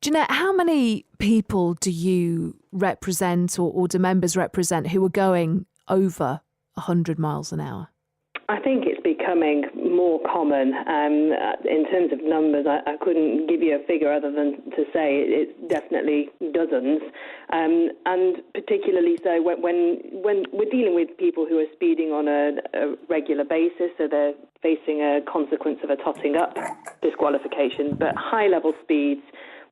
Jeanette, how many people do you represent or do members represent who are going over 100 miles an hour? I think it's becoming more common. In terms of numbers, I couldn't give you a figure other than to say it's definitely dozens. And particularly so when we're dealing with people who are speeding on a regular basis, so they're facing a consequence of a totting up disqualification. But high-level speeds,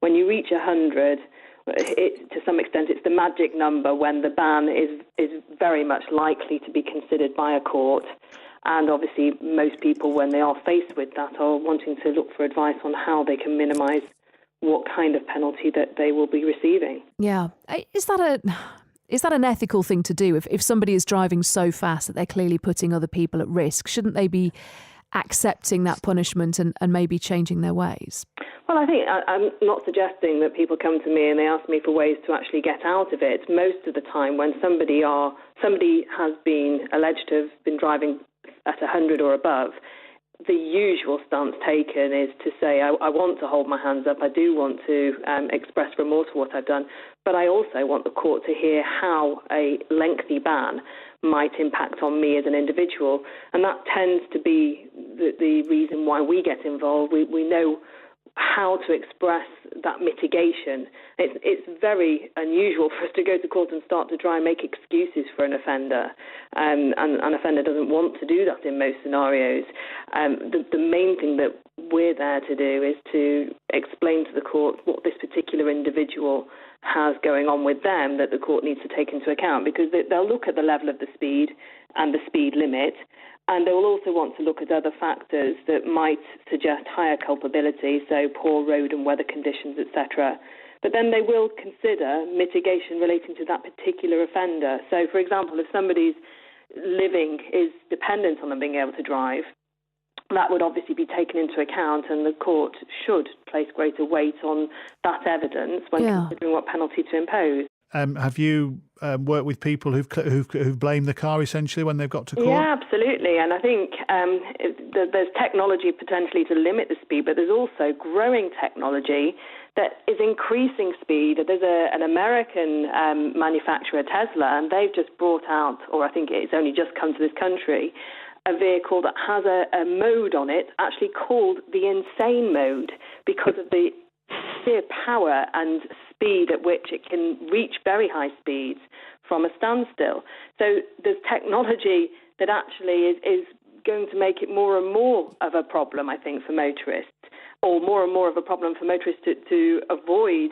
when you reach 100, to some extent, it's the magic number when the ban is very much likely to be considered by a court. And obviously, most people, when they are faced with that, are wanting to look for advice on how they can minimise what kind of penalty that they will be receiving. Yeah. Is that an ethical thing to do? If somebody is driving so fast that they're clearly putting other people at risk, shouldn't they be accepting that punishment and maybe changing their ways? Well, I think I'm not suggesting that people come to me and they ask me for ways to actually get out of it. Most of the time when somebody has been alleged to have been driving at 100 or above, the usual stance taken is to say, I want to hold my hands up, I do want to express remorse for what I've done, but I also want the court to hear how a lengthy ban might impact on me as an individual. And that tends to be the reason why we get involved. We know how to express that mitigation. It's very unusual for us to go to court and start to try and make excuses for an offender, and an offender doesn't want to do that in most scenarios. The main thing that we're there to do is to explain to the court what this particular individual has going on with them that the court needs to take into account, because they'll look at the level of the speed and the speed limit, and they will also want to look at other factors that might suggest higher culpability, so poor road and weather conditions, etc. But then they will consider mitigation relating to that particular offender. So, for example, if somebody's living is dependent on them being able to drive, that would obviously be taken into account, and the court should place greater weight on that evidence when considering what penalty to impose. Have you worked with people who've blamed the car essentially when they've got to court? Yeah, absolutely. And I think there's technology potentially to limit the speed, but there's also growing technology that is increasing speed. There's an American manufacturer, Tesla, and they've just brought out, or I think it's only just come to this country, a vehicle that has a mode on it actually called the insane mode because of the sheer power and speed at which it can reach very high speeds from a standstill. So there's technology that actually is going to make it more and more of a problem, I think, for motorists, or more and more of a problem for motorists to avoid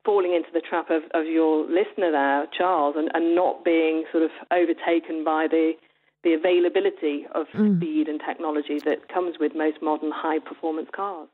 falling into the trap of your listener there, Charles, and not being sort of overtaken by the availability of speed and technology that comes with most modern high-performance cars.